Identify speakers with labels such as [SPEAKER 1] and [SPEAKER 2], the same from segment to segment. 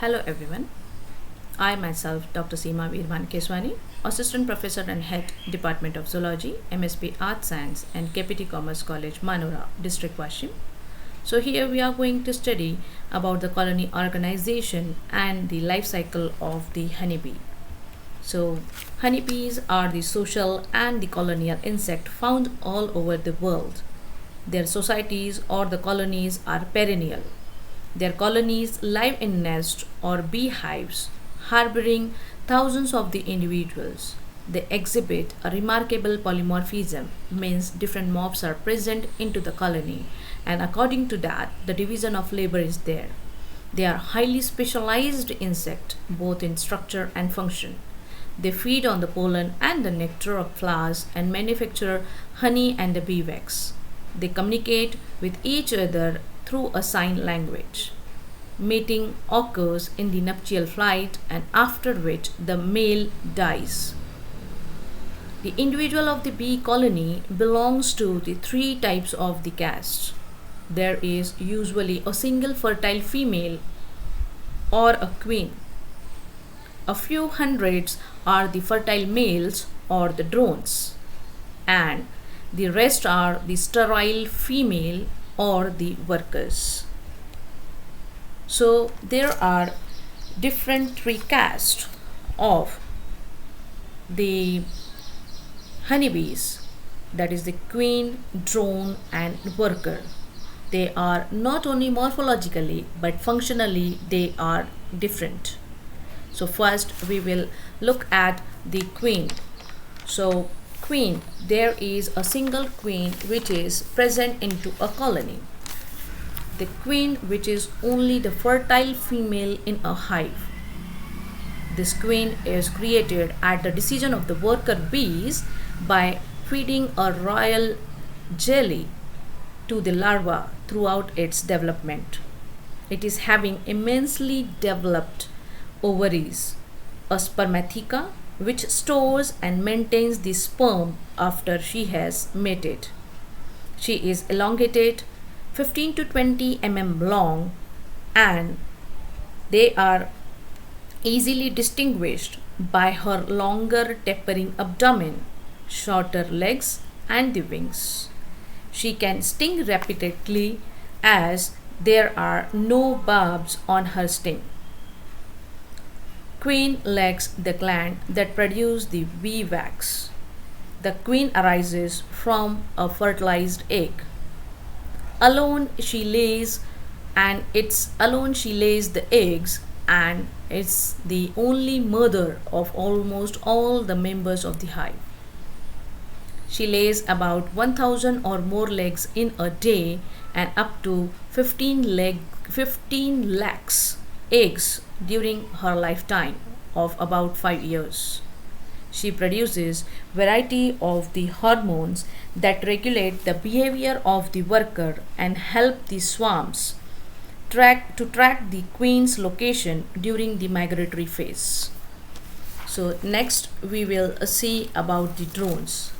[SPEAKER 1] Hello everyone. I myself, Dr. Seema Veerman Keswani, Assistant Professor and Head Department of Zoology, MSP Art Science and KPT Commerce College, Manora, District Washim. So here we are going to study about the colony organization and the life cycle of the honeybee. So honeybees are the social and the colonial insect found all over the world. Their societies or the colonies are perennial. Their colonies live in nests or beehives, harboring thousands of the individuals. They exhibit a remarkable polymorphism, means different mobs are present into the colony, and according to that, the division of labor is there. They are highly specialized insect, both in structure and function. They feed on the pollen and the nectar of flowers and manufacture honey and the bee wax. They communicate with each other through a sign language. Mating occurs in the nuptial flight, and after which the male dies. The individual of the bee colony belongs to the three types of the caste. There is usually a single fertile female or a queen. A few hundreds are the fertile males or the drones, and the rest are the sterile female or the workers. So there are different three castes of the honeybees, that is the queen, drone and worker. They are not only morphologically but functionally they are different. So first we will look at the queen. So queen, there is a single queen which is present into a colony. The queen, which is only the fertile female in a hive. This queen is created at the decision of the worker bees by feeding a royal jelly to the larva throughout its development. It is having immensely developed ovaries, a spermatheca which stores and maintains the sperm after she has mated. She is elongated, 15 to 20 long, and they are easily distinguished by her longer tapering abdomen, shorter legs and the wings. She can sting repeatedly as there are no barbs on her sting. Queen lacks the gland that produce the bee wax. The queen arises from a fertilized egg. Alone she lays the eggs, and it's the only mother of almost all the members of the hive. She lays about 1000 or more eggs in a day and up to 15 lakhs eggs during her lifetime of about 5 years. She produces variety of the hormones that regulate the behavior of the worker and help the swarms track the queen's location during the migratory phase. So next we will see about the drones.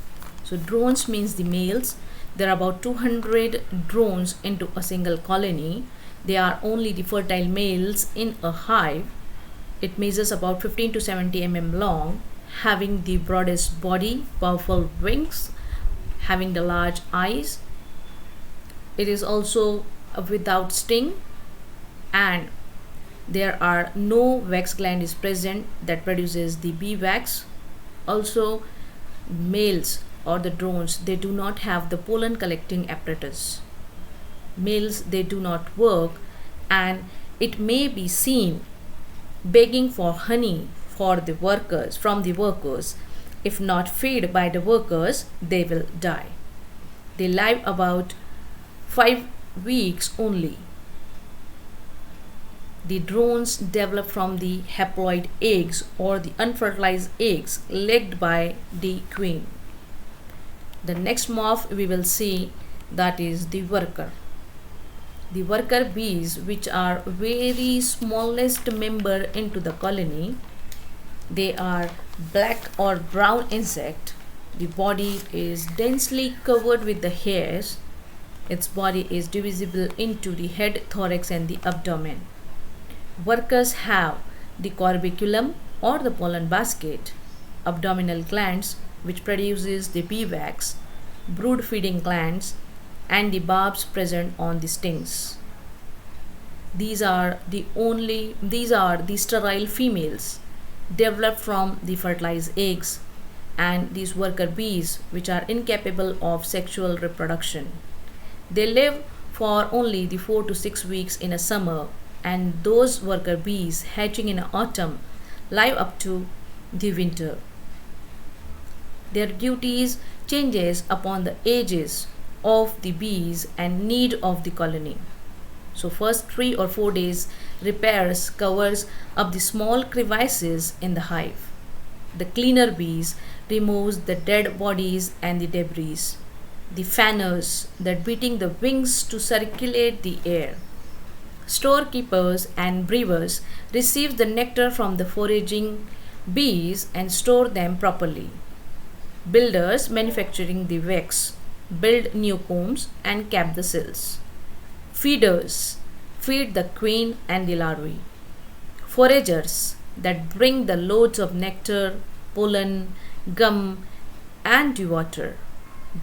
[SPEAKER 1] So drones means the males. There are about 200 drones into a single colony. They are only the fertile males in a hive. It measures about 15 to 70 long, having the broadest body, powerful wings, having the large eyes. It is also without sting, and there are no wax gland is present that produces the bee wax. Also, males or the drones, they do not have the pollen collecting apparatus. Males, they do not work, and it may be seen begging for honey from the workers. If not fed by the workers, they will die. They live about 5 weeks only. The drones develop from the haploid eggs or the unfertilized eggs laid by the queen. The next morph we will see, that is the worker. The worker bees, which are very smallest member into the colony, they are black or brown insect. The body is densely covered with the hairs. Its body is divisible into the head, thorax and the abdomen. Workers have the corbiculum or the pollen basket, abdominal glands which produces the bee wax, brood feeding glands, and the barbs present on the stings. These are the sterile females developed from the fertilized eggs, and these worker bees which are incapable of sexual reproduction. They live for only the 4 to 6 weeks in a summer, and those worker bees hatching in autumn live up to the winter. Their duties changes upon the ages of the bees and need of the colony. So first 3 or 4 days repairs covers up the small crevices in the hive. The cleaner bees removes the dead bodies and the debris. The fanners that beating the wings to circulate the air. Storekeepers and brewers receive the nectar from the foraging bees and store them properly. Builders manufacturing the wax build new combs and cap the cells. Feeders feed the queen and the larvae. Foragers that bring the loads of nectar, pollen, gum, and the water.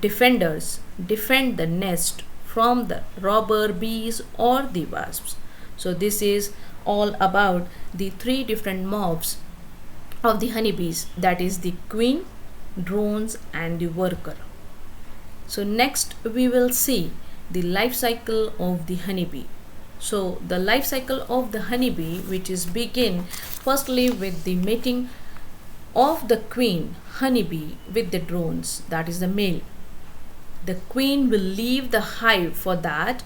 [SPEAKER 1] Defenders defend the nest from the robber bees or the wasps. So this is all about the 3 different mobs of the honeybees, that is the queen, drones, and the worker. So next we will see the life cycle of the honeybee. So the life cycle of the honeybee, which is begin firstly with the mating of the queen honeybee with the drones, that is the male. The queen will leave the hive for that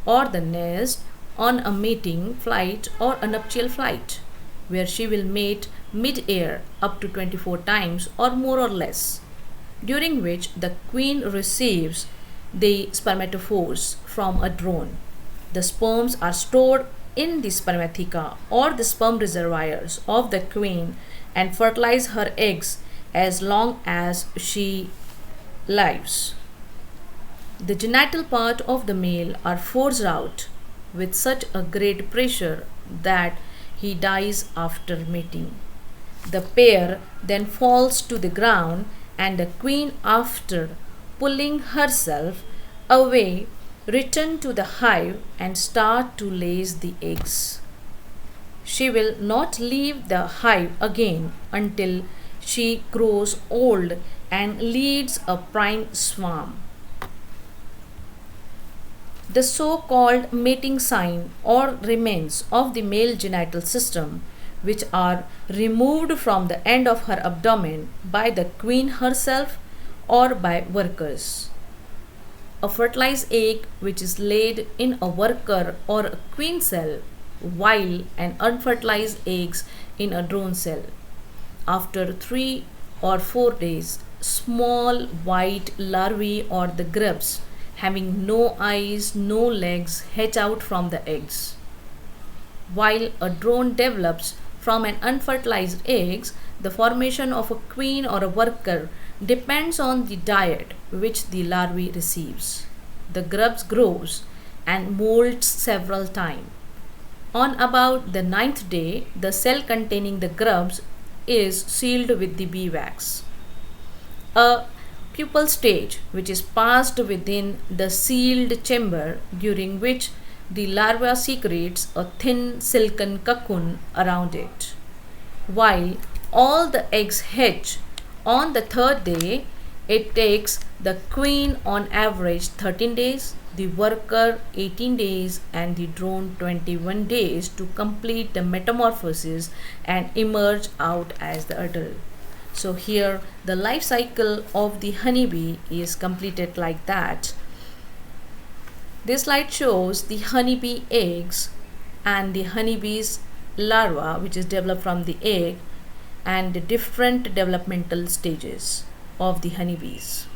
[SPEAKER 1] or the nest on a mating flight or a nuptial flight, where she will mate mid-air up to 24 times or more or less, during which the queen receives the spermatophores from a drone. The sperms are stored in the spermatheca or the sperm reservoirs of the queen and fertilize her eggs as long as she lives. The genital part of the male are forced out with such a great pressure that he dies after mating. The pair then falls to the ground, and the queen, after pulling herself away, return to the hive and start to lay the eggs. She will not leave the hive again until she grows old and leads a prime swarm. The so-called mating sign or remains of the male genital system, which are removed from the end of her abdomen by the queen herself or by workers. A fertilized egg which is laid in a worker or a queen cell, while an unfertilized eggs in a drone cell. After 3 or 4 days, small white larvae or the grubs having no eyes, no legs hatch out from the eggs. While a drone develops from an unfertilized eggs, the formation of a queen or a worker depends on the diet which the larvae receives. The grubs grows and molts several times. On about the 9th day, the cell containing the grubs is sealed with the bee wax. A pupal stage which is passed within the sealed chamber, during which the larva secretes a thin silken cocoon around it. While all the eggs hatch on the 3rd day, it takes the queen on average 13 days, the worker 18 days, and the drone 21 days to complete the metamorphosis and emerge out as the adult. So here the life cycle of the honeybee is completed like that. This slide shows the honeybee eggs and the honeybee's larva, which is developed from the egg, and the different developmental stages of the honeybees.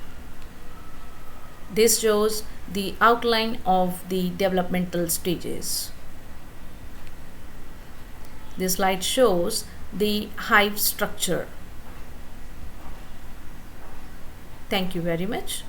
[SPEAKER 1] This shows the outline of the developmental stages. This slide shows the hive structure. Thank you very much.